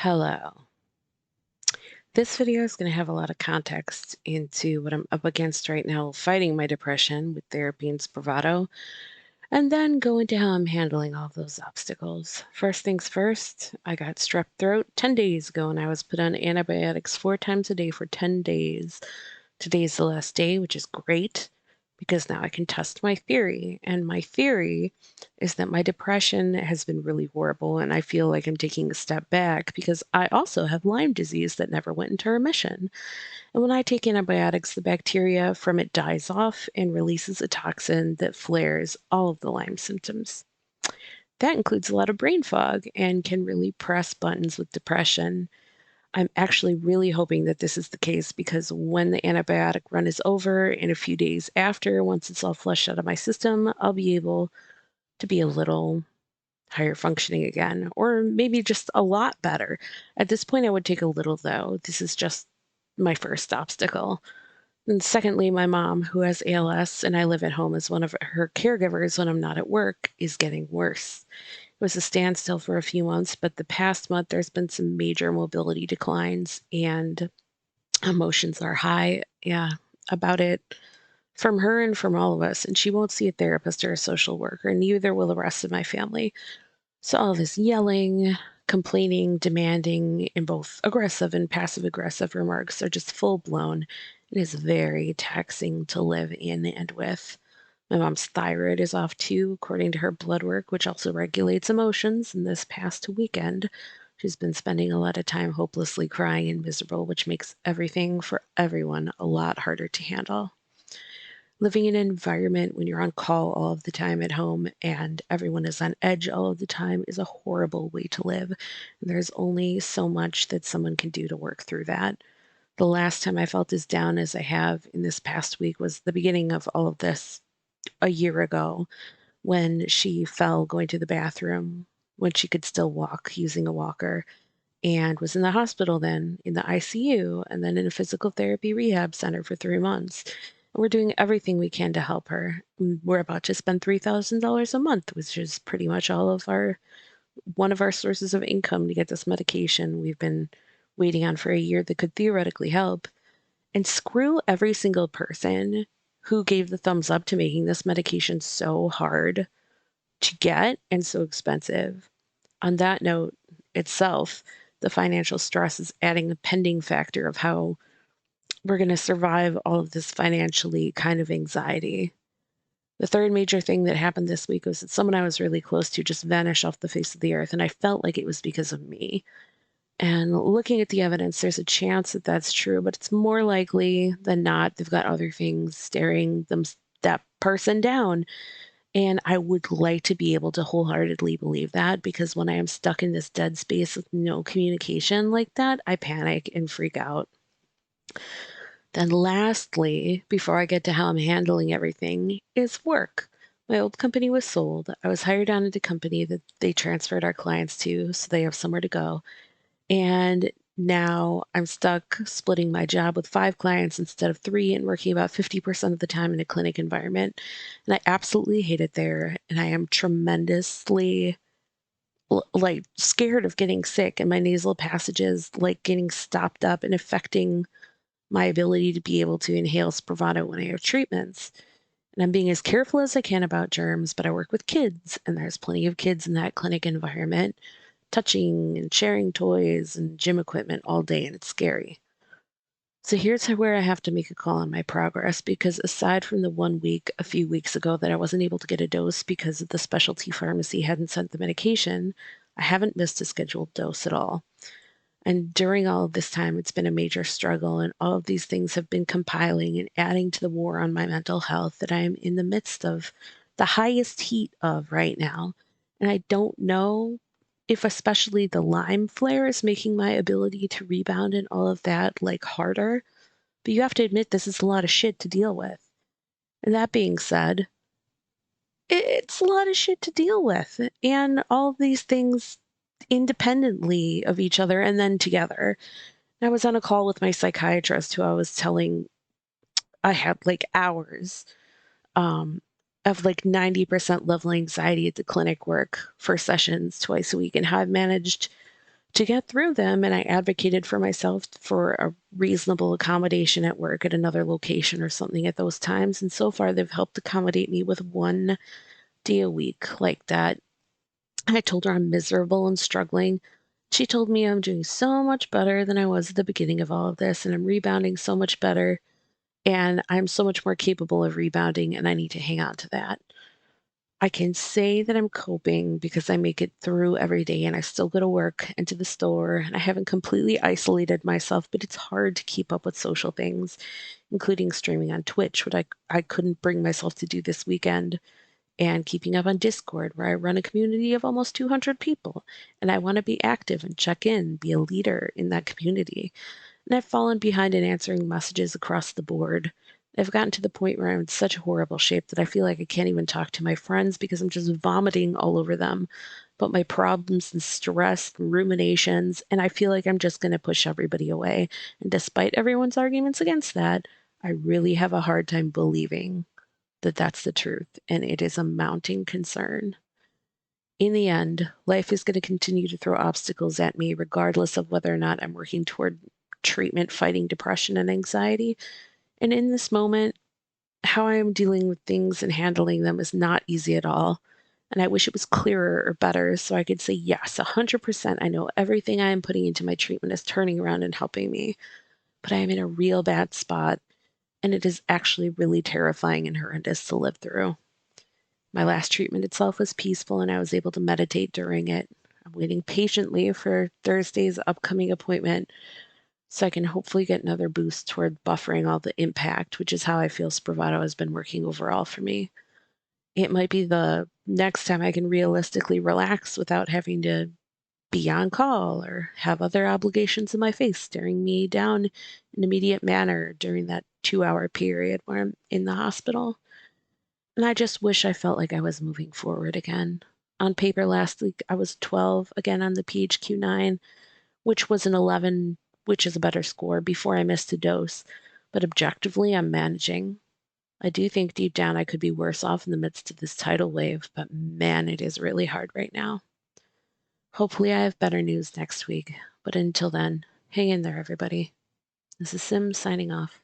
Hello. This video is going to have a lot of context into what I'm up against right now, fighting my depression with therapy and Spravato, and then go into how I'm handling all of those obstacles. First things first, I got strep throat 10 days ago, and I was put on antibiotics 4 times a day for 10 days. Today's the last day, which is great because now I can test my theory. And my theory is that my depression has been really horrible, and I feel like I'm taking a step back because I also have Lyme disease that never went into remission. And when I take antibiotics, the bacteria from it dies off and releases a toxin that flares all of the Lyme symptoms. That includes a lot of brain fog and can really press buttons with depression. I'm actually really hoping that this is the case because when the antibiotic run is over in a few days after, once it's all flushed out of my system, I'll be able to be a little higher functioning again, or maybe just a lot better. At this point, I would take a little, though. This is just my first obstacle. And secondly, my mom, who has ALS and I live at home as one of her caregivers when I'm not at work, is getting worse. It was a standstill for a few months, but the past month there's been some major mobility declines and emotions are high, yeah, about it from her and from all of us. And she won't see a therapist or a social worker, neither will the rest of my family. So all this yelling, complaining, demanding, in both aggressive and passive aggressive remarks are just full blown. It is very taxing to live in and with. My mom's thyroid is off too, according to her blood work, which also regulates emotions. And this past weekend, she's been spending a lot of time hopelessly crying and miserable, which makes everything for everyone a lot harder to handle. Living in an environment when you're on call all of the time at home and everyone is on edge all of the time is a horrible way to live. There's only so much that someone can do to work through that. The last time I felt as down as I have in this past week was the beginning of all of this a year ago when she fell going to the bathroom when she could still walk using a walker and was in the hospital then in the ICU and then in a physical therapy rehab center for 3 months. We're doing everything we can to help her. We're about to spend $3,000 a month, which is pretty much all of our one of our sources of income to get this medication we've been waiting on for a year that could theoretically help. And screw every single person who gave the thumbs up to making this medication so hard to get and so expensive. On that note itself, the financial stress is adding the pending factor of how we're going to survive all of this financially kind of anxiety. The third major thing that happened this week was that someone I was really close to just vanished off the face of the earth, and I felt like it was because of me. And looking at the evidence, there's a chance that that's true, but it's more likely than not they've got other things staring that person down. And I would like to be able to wholeheartedly believe that because when I am stuck in this dead space with no communication like that, I panic and freak out. Then, lastly, before I get to how I'm handling everything, is work. My old company was sold. I was hired on at a company that they transferred our clients to, so they have somewhere to go. And now I'm stuck splitting my job with 5 clients instead of 3 and working about 50% of the time in a clinic environment. And I absolutely hate it there. And I am tremendously like scared of getting sick and my nasal passages like getting stopped up and affecting my ability to be able to inhale Spravato when I have treatments. And I'm being as careful as I can about germs, but I work with kids, and there's plenty of kids in that clinic environment touching and sharing toys and gym equipment all day, and it's scary. So here's where I have to make a call on my progress because aside from the 1 week a few weeks ago that I wasn't able to get a dose because the specialty pharmacy hadn't sent the medication, I haven't missed a scheduled dose at all. And during all of this time, it's been a major struggle, and all of these things have been compiling and adding to the war on my mental health that I am in the midst of the highest heat of right now. And I don't know if, especially the Lyme flare, is making my ability to rebound and all of that like harder. But you have to admit, this is a lot of shit to deal with. And that being said, it's a lot of shit to deal with. And all of these things independently of each other and then together. I was on a call with my psychiatrist who I was telling I had like hours um, of like 90% level anxiety at the clinic work for sessions twice a week and how I've managed to get through them. And I advocated for myself for a reasonable accommodation at work at another location or something at those times. And so far, they've helped accommodate me with 1 day a week like that. I told her I'm miserable and struggling. She told me I'm doing so much better than I was at the beginning of all of this, and I'm rebounding so much better, and I'm so much more capable of rebounding, and I need to hang on to that. I can say that I'm coping because I make it through every day and I still go to work and to the store, and I haven't completely isolated myself, but it's hard to keep up with social things, including streaming on Twitch, which I couldn't bring myself to do this weekend, and keeping up on Discord, where I run a community of almost 200 people, and I want to be active and check in, be a leader in that community. And I've fallen behind in answering messages across the board. I've gotten to the point where I'm in such horrible shape that I feel like I can't even talk to my friends because I'm just vomiting all over them. But my problems and stress and ruminations, and I feel like I'm just going to push everybody away. And despite everyone's arguments against that, I really have a hard time believing that that's the truth, and it is a mounting concern. In the end, life is going to continue to throw obstacles at me, regardless of whether or not I'm working toward treatment fighting depression and anxiety. And in this moment, how I am dealing with things and handling them is not easy at all. And I wish it was clearer or better so I could say, yes, 100%. I know everything I am putting into my treatment is turning around and helping me. But I am in a real bad spot, and it is actually really terrifying and horrendous to live through. My last treatment itself was peaceful, and I was able to meditate during it. I'm waiting patiently for Thursday's upcoming appointment so I can hopefully get another boost toward buffering all the impact, which is how I feel Spravato has been working overall for me. It might be the next time I can realistically relax without having to be on call or have other obligations in my face staring me down in an immediate manner during that 2 hour period where I'm in the hospital. And I just wish I felt like I was moving forward again. On paper last week, I was 12 again on the PHQ-9, which was an 11, which is a better score before I missed a dose. But objectively, I'm managing. I do think deep down I could be worse off in the midst of this tidal wave, but man, it is really hard right now. Hopefully, I have better news next week. But until then, hang in there, everybody. This is Sim signing off.